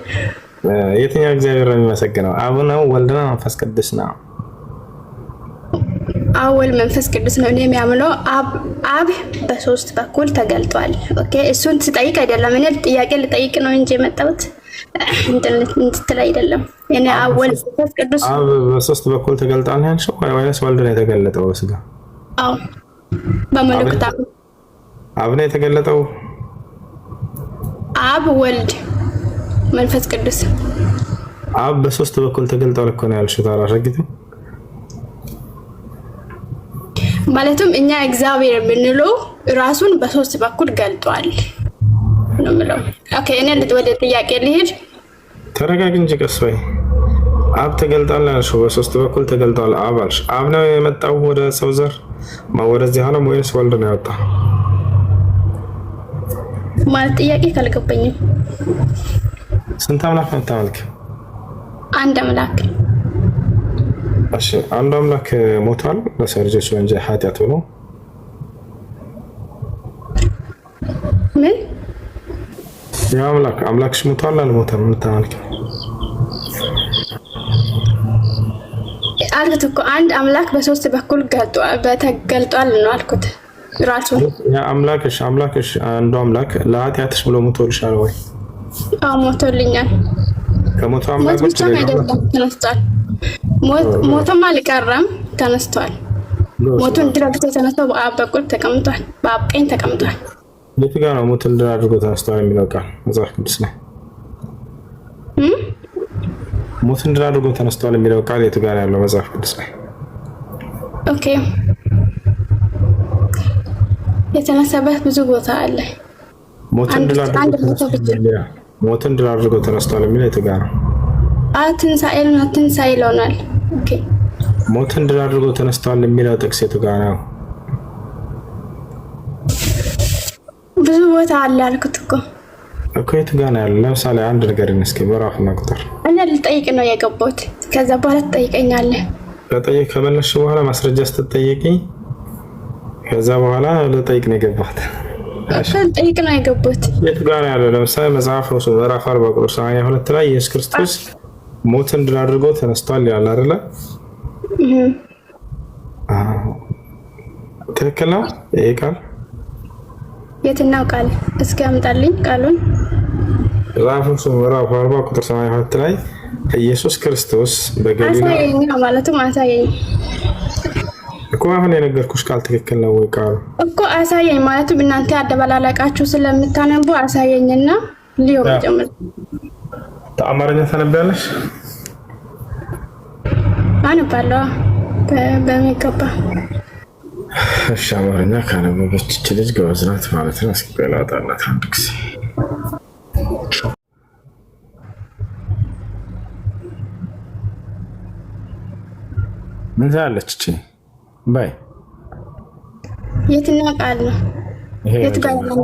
የትኛው እግዚአብሔር ነው የሚመሰገነው? አብ ነው? ወልድ ነው? መንፈስ ቅዱስ ነው? አወል መንፈስ ቅዱስ ነው። እኔ የሚያምነው አብ በሶስት በኩል ተገልጧል። ኦኬ እሱን ትጠይቅ አይደለም። እኔ ጥያቄ ልጠይቅ ነው እንጂ የመጣሁት እንትን አይደለም። እኔ አወል መንፈስ ቅዱስ አብ በሶስት በኩል ተገልጧል ያልሽው ወይስ ወልድ ነው የተገለጠው በስጋ? አዎ በመለኮት አብ ነው የተገለጠው። አብ ወልድ መንፈስ ቅዱስ አብ በሶስት በኩል ተገልጧል እኮ ነው ያልሽው። ታራሽግቱ ማለትም እኛ እግዚአብሔር የምንለው ራሱን በሶስት በኩል ገልጧል ነው የምለው። ኦኬ እኔ ወደ ጥያቄ ልሄድ። ተረጋግ እንጂ ቀስ በይ። አብ ተገልጧል ያልሽው በሶስት በኩል ተገልጧል አብ አልሽ። አብ ነው የመጣው ወደ ሰው ዘር ወደዚህ ዓለም ወይስ ወልድ ነው የወጣው? ማለት ጥያቄ ካልገባኝም ስንት አምላክ ነው የምታመልክ? አንድ አምላክ። እሺ አንድ አምላክ ሞቷል ለሰው ልጆች ወንጀል ኃጢአት ሆኖ ምን ያ አምላክሽ ሞቷል አልሞተም? የምታመልክ አልኩት እኮ አንድ አምላክ በሶስት በኩል ተገልጧል ነው አልኩት። ራሱ ያ አምላክሽ አንዱ አምላክ ለኃጢአትሽ ብሎ ሞቶልሻል ወይ? አዎ ሞቶልኛል። ከሞቱ አምላኮች ተነስቷል። ሞቶም አልቀረም ተነስቷል። ሞቱን ድረግቶ ተነስቶ በአብ በኩል ተቀምጧል፣ በአብ ቀኝ ተቀምጧል። የቱ ጋር ነው ሞቱን ድል አድርጎ ተነስቷል የሚለው ቃል መጽሐፍ ቅዱስ ላይ? ሞቱን ድል አድርጎ ተነስቷል የሚለው ቃል የቱ ጋር ያለው መጽሐፍ ቅዱስ ላይ? ኦኬ የተነሳበት ብዙ ቦታ አለ። ሞቱን ድል አድርጎ ተነስቷል የሚለው የቱ ጋር ነው? ትንሣኤ ይለናል። ኦኬ ሞትን ድል አድርጎ ተነስቷል የሚለው ጥቅስ የቱ ጋር ነው? ብዙ ቦታ አለ አልኩት እኮ የቱ ጋር ነው ያለው? ለምሳሌ አንድ ነገር እስኪ ምዕራፍና ቁጥር። እኔ ልጠይቅ ነው የገባሁት። ከዛ በኋላ ትጠይቀኛለህ። ከመለስሽ በኋላ ማስረጃ ስትጠይቂ ከዛ በኋላ ልጠይቅ ነው የገባሁት። ልጠይቅ ነው የገባሁት። የቱ ጋር ነው ያለው? ለምሳሌ መጽሐፍ ምዕራፍ 40 ቁጥር 82 ላይ ኢየሱስ ክርስቶስ ሞትን ድል አድርጎ ተነስቷል ይላል አይደለ? ትክክል ነው ይሄ ቃል? የትኛው ቃል? እስኪ አምጣልኝ ቃሉን። ምዕራፍ 40 ቁጥር 82 ላይ ኢየሱስ ክርስቶስ በገሊላ አሳየኝ ማለትም አሳየኝ እኮ አሁን የነገርኩሽ ቃል ትክክል ነው ወይ? ቃሉ እኮ አሳየኝ ማለትም እናንተ አደባላላቃችሁ ስለምታነቡ አሳየኝና ሊዮ ጀምር። አማርኛ ታነቢያለሽ? አነባለሁ በሚገባ። እሺ አማርኛ ካነበበች እች ልጅ ጎበዝ ናት ማለት ነው። እስኪ በላጣላት አንድ ጊዜ ምን ትላለች እቺ? ባይ የትኛው ቃል ነው? የት ጋር ነው?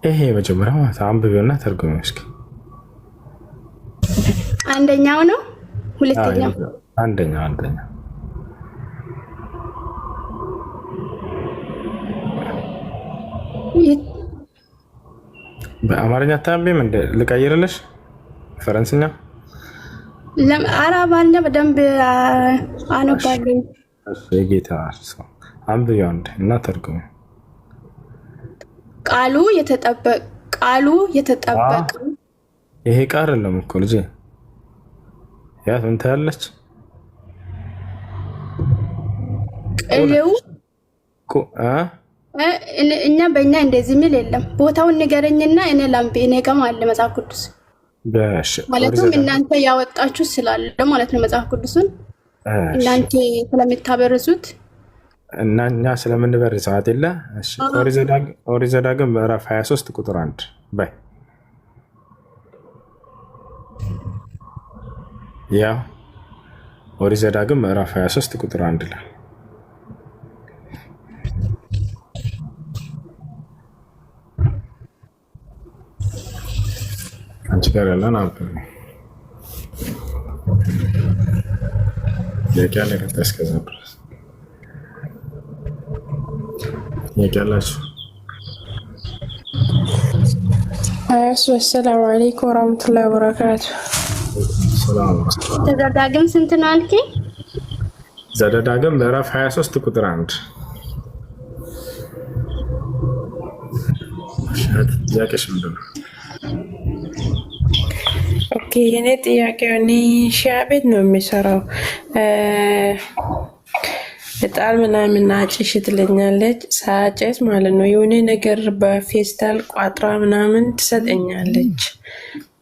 ይሄ መጀመሪያው አንብቢውና ተርጉሚው እስኪ። አንደኛው ነው ሁለተኛው? አንደኛው በአማርኛ ታምቢም እንደ ልቀይርልሽ ፈረንስኛ አረብኛ በደንብ አነባለሁ። እሺ ጌታ ሰው አንብቢው እና ተርጉሚው። ቃሉ የተጠበቀ ይሄ ቃል አይደለም እኮ ልጄ ያ ምን ታያለች? ቅሌው እኛ በእኛ እንደዚህ ሚል የለም። ቦታውን ንገረኝና እኔ ላምቢ እኔ ጋር አለ መጽሐፍ ቅዱስ ማለትም እናንተ ያወጣችሁ ስላለ ማለት ነው። መጽሐፍ ቅዱስን እናንተ ስለምታበርዙት እና እኛ ስለምንበርዝ አይደለ? እሺ ኦሪት ዘዳግም ምዕራፍ 23 ቁጥር 1 በይ ያ ኦሪት ዘዳግም ምዕራፍ 23 ቁጥር 1 ላይ አንቺ ጋር ያለን አብረን የካለ ከተስከዛ ድረስ የካላችሁ ሰላም አለይኩም ወራህመቱላሂ ወበረካቱ። ሰላም ዘዳግም ስንት ነው አልከኝ? ዘዳግም ምዕራፍ 23 ቁጥር 1 ጥያቄሽ ምንድን ነው? ኦኬ የኔ ጥያቄ ሺያ ቤት ነው የሚሰራው። እጣን ምናምን አጭሽ ትለኛለች። ሳጨስ ማለት ነው የሆነ ነገር በፌስታል ቋጥራ ምናምን ትሰጠኛለች።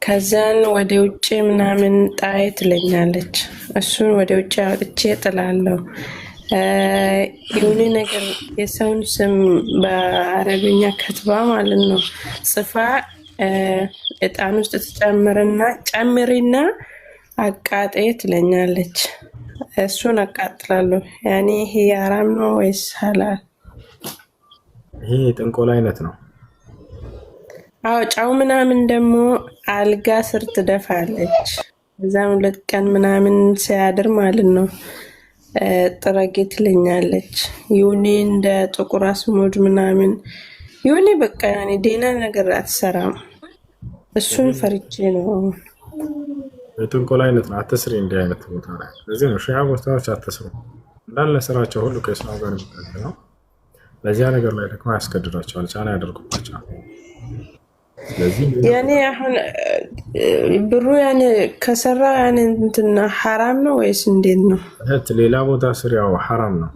ከዛን ወደ ውጭ ምናምን ጣይ ትለኛለች። እሱን ወደ ውጭ አውጥቼ ጥላለሁ። የሆነ ነገር የሰውን ስም በአረብኛ ከትባ ማለት ነው ጽፋ እጣን ውስጥ ጨምሪና አቃጤ ትለኛለች። እሱን አቃጥላለሁ። ያኔ ይሄ ሐራም ነው ወይስ ሐላል? ይሄ ጥንቆላ አይነት ነው። አዎ ጫው ምናምን ደግሞ አልጋ ስር ትደፋለች። እዛም 2 ቀን ምናምን ሲያድር ማለት ነው ጥረጌ ትለኛለች። ይሁን እንደ ጥቁር አስሙድ ምናምን ይሁን በቃ ያኔ ዴና ነገር አትሰራም። እሱን ፈርቼ ነው። የጥንቆላ አይነት ነው። አትስሪ እንዲህ አይነት ቦታ ላይ። ለዚህ ነው ሺዓ ቦታዎች አትስሩ እንዳለ ስራቸው ሁሉ ከእስላም ጋር ነው። ለዚያ ነገር ላይ ደግሞ ያስገድዷቸዋል፣ ጫና ያደርጉባቸዋል። ስለዚህ ያኔ አሁን ብሩ ያኔ ከሰራ ያኔ እንትና ሐራም ነው ወይስ እንዴት ነው? ሌላ ቦታ ስር ያው ሐራም ነው።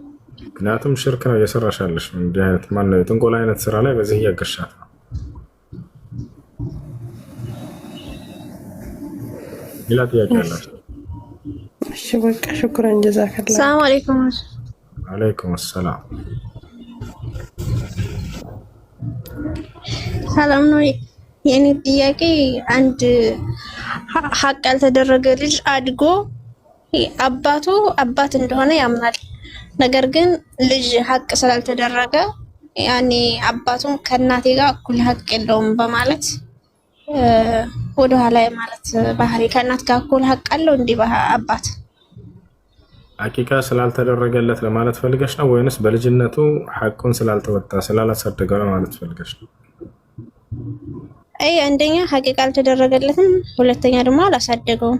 ምክንያቱም ሽርክ ነው እየሰራሽ ያለሽ። እንዲህ አይነት ማነው የጥንቆላ አይነት ስራ ላይ በዚህ እያገሻት ነው። ሌላ ጥያቄ አላችሁ? እሺ በቃ ሽኩራን ጀዛከላ። ሰላም አለይኩም። አለይኩም ሰላም። ሰላም ነው። የኔ ጥያቄ አንድ ሀቅ ያልተደረገ ልጅ አድጎ አባቱ አባት እንደሆነ ያምናል። ነገር ግን ልጅ ሀቅ ስላልተደረገ ያኔ አባቱም ከእናቴ ጋር እኩል ሀቅ የለውም በማለት ወደ ኋላ ማለት ባህሪ ከእናት ጋር እኩል ሀቅ አለው እንዴ አባት? ሐቂቃ ስላልተደረገለት ለማለት ፈልገሽ ነው ወይንስ በልጅነቱ ሐቁን ስላልተወጣ ስላላሳደገው ለማለት ፈልገሽ ነው? አንደኛ ሐቂቃ አልተደረገለትም፣ ሁለተኛ ደግሞ አላሳደገውም።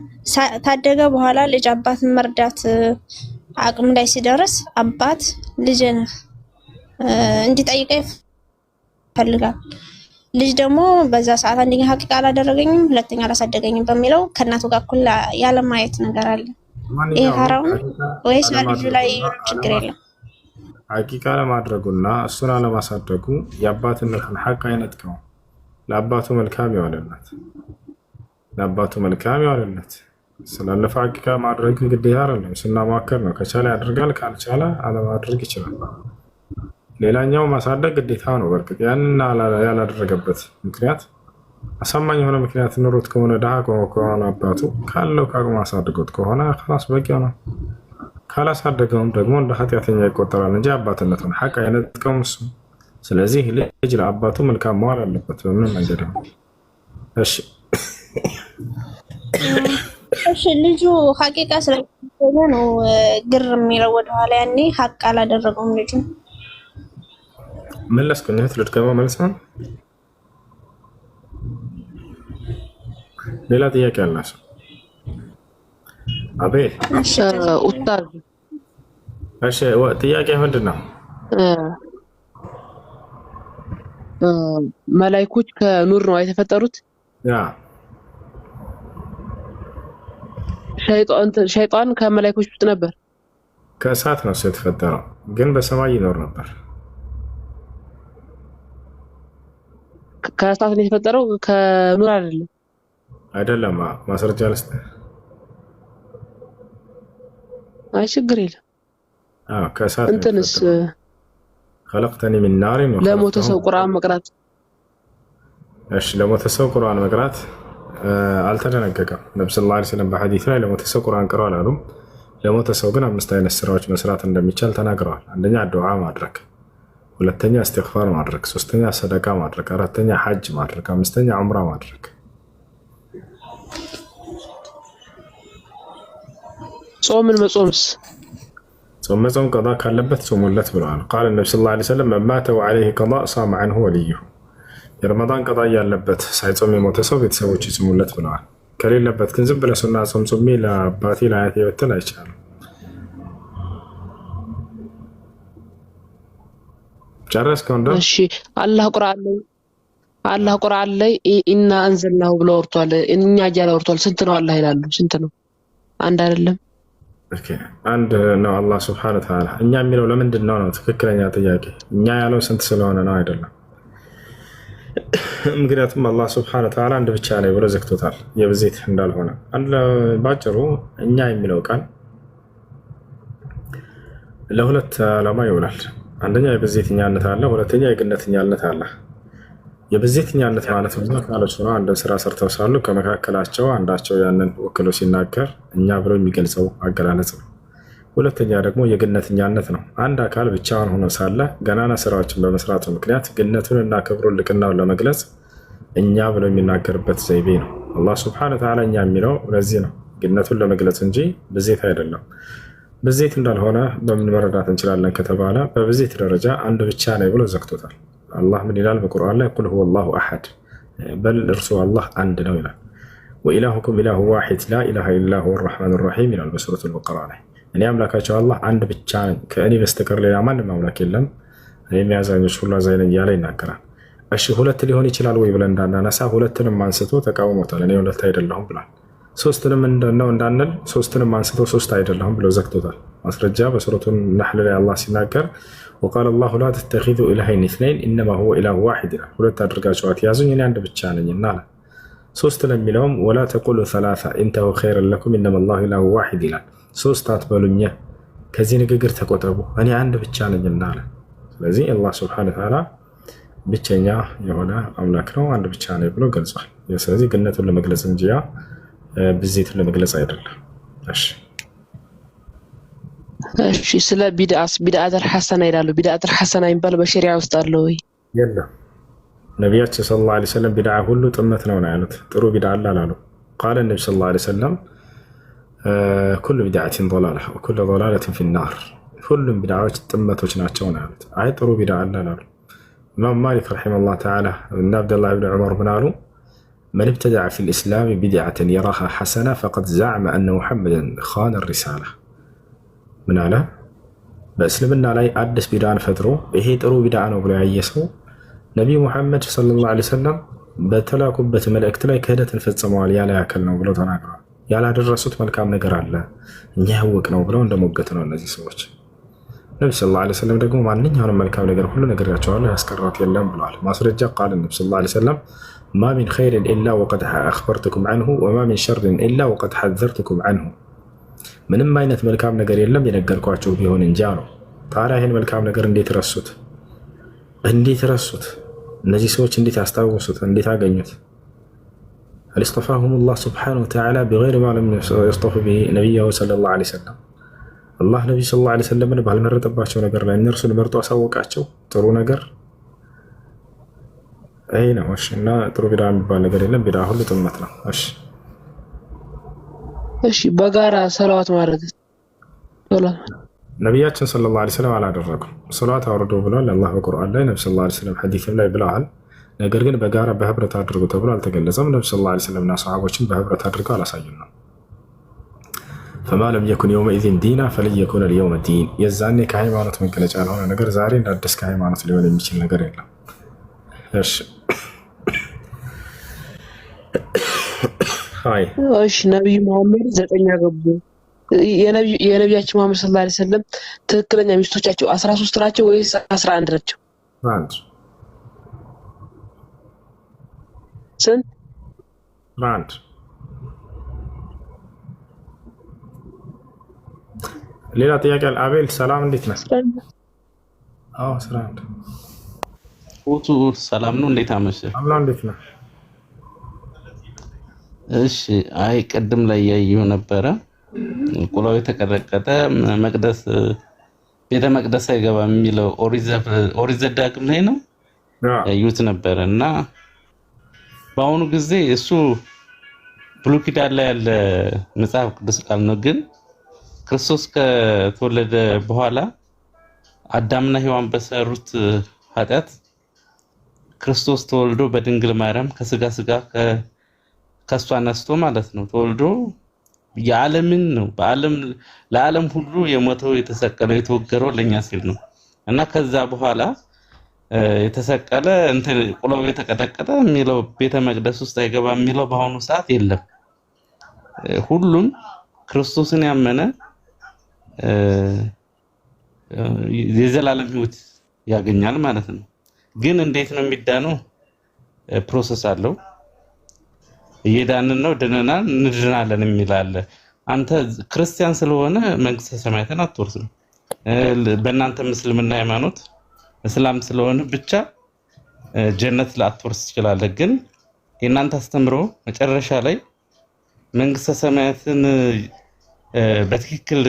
ታደገ በኋላ ልጅ አባትን መርዳት አቅም ላይ ሲደርስ አባት ልጅን እንዲጠይቀው ይፈልጋል። ልጅ ደግሞ በዛ ሰዓት አንደኛ ሐቂቃ አላደረገኝም፣ ሁለተኛ አላሳደገኝም በሚለው ከእናቱ ጋር እኩል ያለማየት ነገር አለ። ይሄ ሐራም ወይስ በልጁ ላይ ችግር የለም? ሐቂቃ ለማድረጉና እሱን አለማሳደጉ የአባትነትን ሐቅ አይነጥቀው። ለአባቱ መልካም ይዋለለት፣ ለአባቱ መልካም ይዋለለት። ስላለፈ ሐቂቃ ማድረግ ግዴታ አይደለም፣ ስናማከር ነው። ከቻለ ያደርጋል፣ ካልቻለ አለማድረግ ይችላል። ሌላኛው ማሳደግ ግዴታ ነው። በርግጥ ያንን ያላደረገበት ምክንያት አሳማኝ የሆነ ምክንያት ኑሮት ከሆነ ድሃ ከሆነ አባቱ ካለው ከአቅሙ አሳድጎት ከሆነ ራስ በቂ ነው። ካላሳደገውም ደግሞ እንደ ኃጢአተኛ ይቆጠራል እንጂ አባትነትን ሐቅ አይነጥቀውም። እሱ ስለዚህ ልጅ ለአባቱ መልካም መዋል አለበት በምንም መንገድ ነው። እሺ ልጁ ሐቂቃ ስለሆነ ነው ግር የሚለው ወደኋላ ያኔ ሐቅ አላደረገውም ልጁ። መለስኩኝ ልትገባ መልሰን ሌላ ጥያቄ አላሽ? አቤል ኡስታዝ እሺ ጥያቄ ምንድን ነው? መላእክቶች ከኑር ነው የተፈጠሩት? ያ ሸይጣን ከመላእክቶች ውስጥ ነበር? ከእሳት ነው የተፈጠረው፣ ግን በሰማይ ይኖር ነበር። ከእሳት ነው የተፈጠረው ከኑር አይደለም? አይደለም። ማስረጃ ልስጥህ። አይ ችግር የለም። ከእሳት እንትንስ خلقتني من نار ለሞተ ሰው ቁርአን መቅራት? እሺ ለሞተ ሰው ቁርአን መቅራት አልተደነገገም። ነብዩ ሰለላሁ ዐለይሂ ወሰለም በሐዲስ ላይ ለሞተ ሰው ቁርአን ቅሩ አላሉም። ለሞተ ሰው ግን 5 አይነት ስራዎች መስራት እንደሚቻል ተናግረዋል። አንደኛ ዱዓ ማድረግ፣ ሁለተኛ እስትግፋር ማድረግ፣ ሶስተኛ ሰደቃ ማድረግ፣ አራተኛ ሐጅ ማድረግ፣ አምስተኛ ዑምራ ማድረግ። ጾምን መጾምስ? ጾም መጾም ቀዳ ካለበት ጾሙለት ብለዋል። ቃል ነብዩ ሰለላሁ ዐለይሂ ወሰለም من مات وعليه قضاء صام عنه وليه። የረመዳን ቀዳ ያለበት ሳይጾም የሞተ ሰው ቤተሰቦች ይጾሙለት ብለዋል። ከሌለበት ግን ዝም ብለህ ሱና ጾም ጾሜ ለአባቴ ለአያቴ ብትል አይቻልም። ጨረስከው? እሺ አላህ ቁርአን ላይ ኢና አንዘልናሁ ብሎ ወርቷል። እኛ ጃላ ወርቷል። ስንት ነው አላህ ይላሉ? ስንት ነው? አንድ አይደለም? አንድ ነው። አላህ ሱብሓነሁ ወተዓላ እኛ የሚለው ለምንድን ነው ነው ትክክለኛ ጥያቄ። እኛ ያለው ስንት ስለሆነ ነው አይደለም። ምክንያቱም አላህ ሱብሓነሁ ወተዓላ አንድ ብቻ ነው ብሎ ዘግቶታል፣ የብዜት እንዳልሆነ። ባጭሩ እኛ የሚለው ቃል ለሁለት ዓላማ ይውላል። አንደኛ የብዜትኛነት አለ፣ ሁለተኛ የግነትኛነት አለ። የብዜትኛነት ማለት ብዙ አካሎች ሆነው አንድን ስራ ሰርተው ሳሉ ከመካከላቸው አንዳቸው ያንን ወክሎ ሲናገር እኛ ብሎ የሚገልጸው አገላለጽ ነው። ሁለተኛ ደግሞ የግነትኛነት ነው። አንድ አካል ብቻውን ሆኖ ሳለ ገናና ስራዎችን በመስራቱ ምክንያት ግነቱን እና ክብሩን ልቅናውን ለመግለጽ እኛ ብሎ የሚናገርበት ዘይቤ ነው። አላህ ሱብሓነሁ ወተዓላ እኛ የሚለው ለዚህ ነው፣ ግነቱን ለመግለጽ እንጂ ብዜት አይደለም። ብዜት እንዳልሆነ በምን መረዳት እንችላለን ከተባለ በብዜት ደረጃ አንድ ብቻ ነው ብሎ ዘግቶታል። አላህ ምን ይላል በቁርአን ላይ? ቁል ሁወ አላሁ አሐድ በል እርሱ አላህ አንድ ነው ይላል። ወኢላሁኩም ኢላሁ ዋሂድ ላ ኢላሃ ኢላ ሁወ አርረሕማኑ ረሒም ይላል በሱረቱል በቀራ ላይ። እኔ አምላካቸው አላህ አንድ ብቻ ነኝ፣ ከእኔ በስተቀር ሌላ ማንም አምላክ የለም፣ እኔም የአዛኞች ሁሉ አዛኝ ነኝ እያለ ይናገራል። እሺ ሁለት ሊሆን ይችላል ወይ ብለን እንዳናነሳ ሁለትንም አንስቶ ተቃውሞታል። እኔ ሁለት አይደለሁም ብሏል። ሶስትንም ነው እንዳንል ሶስትንም አንስቶ ሶስት አይደለሁም ብሎ ዘግቶታል። ማስረጃ በሱረቱ ነሕል ላይ አላህ ሲናገር ወቃለ አላሁ ላ ተተኺዙ ኢላሀይን ኢስነይን ኢነማ ሁወ ኢላሁ ዋሂድ ይላል። ሁለት አድርጋችሁ አትያዙኝ እኔ አንድ ብቻ ነኝና አለ። ሶስት ለሚለውም ወላ ተቁሉ ሰላሳ ኢንተሁ ኸይረን ለኩም ኢነማ አላሁ ኢላሁ ዋሂድ ይላል። ሶስት አትበሉኝ ከዚህ ንግግር ተቆጠቡ እኔ አንድ ብቻ ነኝና አለ። ስለዚህ አላህ ሱብሓነሁ ወተዓላ ብቸኛ የሆነ አምላክ ነው፣ አንድ ብቻ ነው ብሎ ገልጿል። ስለዚህ ግነቱን ለመግለጽ እንጂ ብዜቱን ለመግለጽ አይደለም። እሺ ስለ ቢድዓተል ሐሰና ይላሉ። ቢድዓተል ሐሰና የሚባል በሸሪዓ ውስጥ አለ ወይ? የለም። ነቢያችን ሰለላሁ ዐለይሂ ወሰለም ቢድዓ ሁሉ ጥመት ነው ያሉት፣ ጥሩ ቢድዓ አለ አላሉ። ቃለ ነብዩ ሰለላሁ ዐለይሂ ወሰለም ኩሉ ቢድዓቲን ضላላ ወኩሉ ضላለቲን ፊናር፣ ሁሉም ቢድዓዎች ጥመቶች ናቸው ነው ያሉት። አይ ጥሩ ቢድዓ አለ አላሉ። ኢማም ማሊክ ረሒመሁላህ ተዓላ እና አብደላህ ብን ዑመር ምን አሉ? መን ብተደዐ ፊል ኢስላም ቢድዓተን የራሃ ሐሰና ፈቀድ ዘዐመ አነ ሙሐመደን ኻነ ሪሳላ። ምን አለ? በእስልምና ላይ አዲስ ቢድዓን ፈጥሮ ይሄ ጥሩ ቢድዓ ነው ብሎ ያየ ሰው ነቢዩ ሙሐመድ ሰለላሁ ዐለይሂ ወሰለም በተላኩበት መልእክት ላይ ክህደትን ፈጽመዋል ያለ ያክል ነው ብሎ ተናግረዋል። ያላደረሱት መልካም ነገር አለ እኛ ያወቅ ነው ብለው እንደሞገት ነው እነዚህ ሰዎች። ነቢ ሰለላሁ ዐለይሂ ወሰለም ደግሞ ማንኛውንም መልካም ነገር ሁሉ ነግሬያቸዋለሁ ያስቀራት የለም ብለዋል። ማስረጃ ቃል ነቢ ሰለላሁ ዐለይሂ ወሰለም ማ ሚን ኸይሪን ኢላ ወቀድ አኽበርቱኩም ዐንሁ ወማ ሚን ሸርን ኢላ ወቀድ ሐዘርቱኩም ዐንሁ። ምንም አይነት መልካም ነገር የለም የነገርኳቸው ቢሆን እንጂ ነው። ታዲያ ይህን መልካም ነገር እንዴት ረሱት? እንዴት ረሱት? እነዚህ ሰዎች እንዴት ያስታውሱት? እንዴት አገኙት? አልስጠፋሁም ላህ ስብሓነሁ ወተዓላ ቢገይሪ ማ ለም የስጠፉ ቢሂ ነቢያሁ ሰለላሁ ዐለይሂ ወሰለም። አላህ ነቢ ሰለላሁ ዐለይሂ ወሰለምን ባልመረጠባቸው ነገር ላይ እነርሱን መርጦ አሳወቃቸው። ጥሩ ነገር ይሄ ነው። እሺ እና ጥሩ ቢዳ የሚባል ነገር የለም። ቢዳ ሁሉ ጥመት ነው። እሺ እሺ በጋራ ሰላዋት ማድረግ ነቢያችን ሰለላሁ ዐለይሂ ወሰለም አላደረጉም። ሰላዋት አውርዶ ብለዋል አላህ በቁርአን ላይ፣ ነብዩ ሰለላሁ ዐለይሂ ወሰለም ሐዲስም ላይ ብለዋል። ነገር ግን በጋራ በህብረት አድርጎ ተብሎ አልተገለጸም። ነብዩ ሰለላሁ ዐለይሂ ወሰለም እና ሰሃቦችን በህብረት አድርገው አላሳዩንም። ፈማ ለም የኩን የውመኢዚን ዲና ፈለን የኩነ ልየውመ ዲን። የዛኔ ከሃይማኖት መገለጫ ያልሆነ ነገር ዛሬ እንደ አዲስ ከሃይማኖት ሊሆን የሚችል ነገር የለም። እሺ እሺ ነብዩ መሐመድ 9 ያገቡ የነቢያችን መሐመድ ሰለላሁ ዐለይሂ ወሰለም ትክክለኛ ሚስቶቻቸው 13 ናቸው ወይስ 11 ናቸው? አንድ ስንት? አንድ። ሌላ ጥያቄ አለ? አቤል ሰላም፣ እንዴት ነህ? አዎ 11 ኡቱ ሰላም ነው። እንዴት አመሸህ? አምና እንዴት ነህ? እሺ አይ ቅድም ላይ ያየው ነበረ ቁላው የተቀረቀጠ መቅደስ ቤተ መቅደስ አይገባም የሚለው ኦሪት ዘዳግም ላይ ነው ያዩት ነበረ እና በአሁኑ ጊዜ እሱ ብሉይ ኪዳን ላይ ያለ መጽሐፍ ቅዱስ ቃል ነው። ግን ክርስቶስ ከተወለደ በኋላ አዳምና ሔዋን በሰሩት ኃጢአት ክርስቶስ ተወልዶ በድንግል ማርያም ከስጋ ስጋ ከሷ ነስቶ ማለት ነው ተወልዶ የዓለምን ነው ለዓለም ሁሉ የሞተው የተሰቀለው የተወገረው ለኛ ሲል ነው እና ከዛ በኋላ የተሰቀለ እንትን ቁላው የተቀጠቀጠ የሚለው ቤተ መቅደስ ውስጥ አይገባም የሚለው በአሁኑ ሰዓት የለም። ሁሉም ክርስቶስን ያመነ የዘላለም ሕይወት ያገኛል ማለት ነው። ግን እንዴት ነው የሚዳነው? ፕሮሰስ አለው። እየዳንን ነው ድነናል እንድናለን የሚላል። አንተ ክርስቲያን ስለሆነ መንግስተ ሰማያትን አትወርስም። በእናንተ ምስልምና ሃይማኖት እስላም ስለሆነ ብቻ ጀነት ላትወርስ ትችላለህ። ግን የእናንተ አስተምሮ መጨረሻ ላይ መንግስተ ሰማያትን በትክክል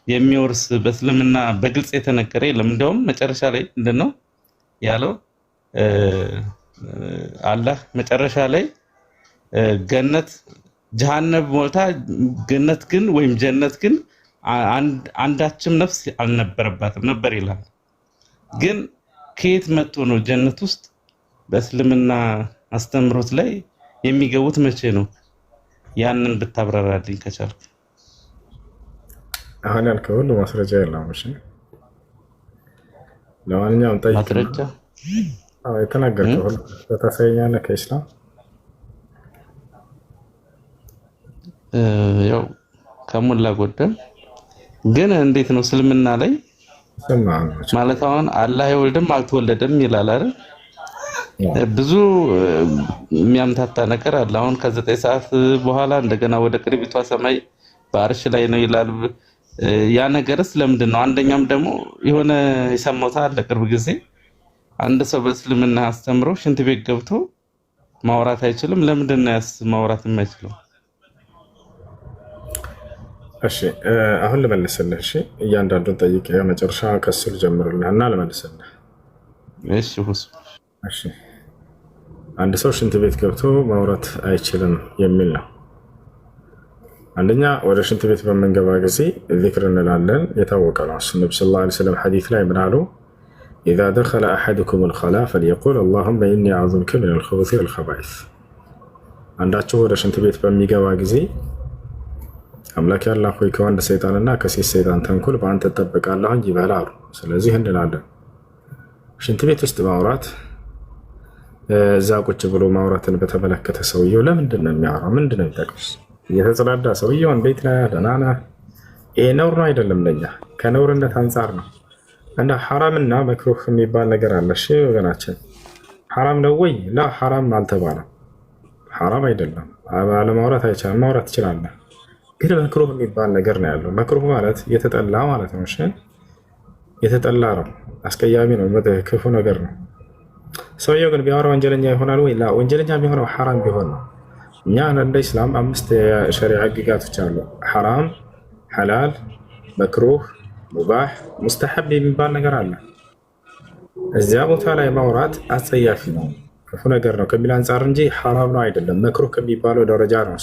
የሚወርስ በእስልምና በግልጽ የተነገረ የለም። እንደውም መጨረሻ ላይ ምንድነው ያለው? አላህ መጨረሻ ላይ ገነት ጀሃነም ሞልታ ገነት ግን ወይም ጀነት ግን አንዳችም ነፍስ አልነበረባትም ነበር ይላል። ግን ከየት መጥቶ ነው ጀነት ውስጥ በእስልምና አስተምሮት ላይ የሚገቡት? መቼ ነው? ያንን ብታብራራልኝ ከቻልክ። አሁን ያልከው ሁሉ ማስረጃ የለም። እሺ ለማንኛውም ጠይቅ። ማስረጃ የተናገርከው ሁሉ ታሳየኛለህ ከኢስላም? ያው ከሞላ ጎደል ግን እንዴት ነው እስልምና ላይ ማለት አሁን አላህ አይወልድም አልተወለደም ይላል አይደል? ብዙ የሚያምታታ ነገር አለ። አሁን ከ9 ሰዓት በኋላ እንደገና ወደ ቅርቢቷ ሰማይ በአርሽ ላይ ነው ይላል። ያ ነገርስ ለምንድን ነው? አንደኛም ደግሞ የሆነ የሰማሁት አለ ቅርብ ጊዜ አንድ ሰው በእስልምና አስተምሮ ሽንት ቤት ገብቶ ማውራት አይችልም። ለምንድን ነው ያስ ማውራት የማይችለው? እሺ አሁን ልመልስልህ። እሺ እያንዳንዱን ጠይቄ መጨረሻ ከሱ ልጀምርልህ እና ልመልስልህ። እሺ ሁሱ እሺ አንድ ሰው ሽንት ቤት ገብቶ ማውራት አይችልም የሚል ነው። አንደኛ ወደ ሽንት ቤት በምንገባ ጊዜ ዚክር እንላለን፣ የታወቀ ነው። እሱ ነብዩ ሰለላሁ ዐለይሂ ወሰለም ሐዲስ ላይ ምን አሉ? ኢዛ ደኸለ አሐዱኩም አልኸላ ፈልየቁል አላሁመ ኢኒ አዑዙ ቢከ ሚነል ኹቡሲ ወልኸባኢስ። አንዳችሁ ወደ ሽንት ቤት በሚገባ ጊዜ አምላክ ያላህ ሆይ ከወንድ ሰይጣንና ከሴት ሰይጣን ተንኮል በአንተ እጠበቃለሁ ይበል አሉ። ስለዚህ እንላለን። ሽንት ቤት ውስጥ ማውራት እዛ ቁጭ ብሎ ማውራትን በተመለከተ ሰውየው ለምንድን ነው የሚያወራው? ምንድን ነው የሚጠቅስ? እየተጸዳዳ ሰውየው እንዴት ነህ ደህና ነህ? ይሄ ነውር ነው አይደለም? ለኛ ከነውርነት አንጻር ነው። እና ሐራምና መክሩህ የሚባል ነገር አለ። እሺ ወገናችን ሐራም ነው ወይ? ላ ሐራም አልተባለም። ሐራም አይደለም። አለማውራት አይቻልም፣ ማውራት ትችላለህ። ግን መክሩህ የሚባል ነገር ነው ያለው። መክሩህ ማለት የተጠላ ማለት ነው። እሺ የተጠላ ነው፣ አስቀያሚ ነው፣ ክፉ ነገር ነው። ሰውየው ግን ቢያወራ ወንጀለኛ ይሆናል ወይ? ላ ወንጀለኛ የሚሆነው ሐራም ቢሆን ነው። እኛ እንደ ኢስላም 5 የሸሪዓ ህግጋቶች አሉ። ሐራም፣ ሐላል፣ መክሩህ፣ ሙባህ፣ ሙስተሐብ የሚባል ነገር አለ። እዚያ ቦታ ላይ ማውራት አጸያፊ ነው። ክፉ ነገር ነው ከሚል አንጻር እንጂ ሐራም ነው አይደለም። መክሩህ ከሚባለው ደረጃ ነው።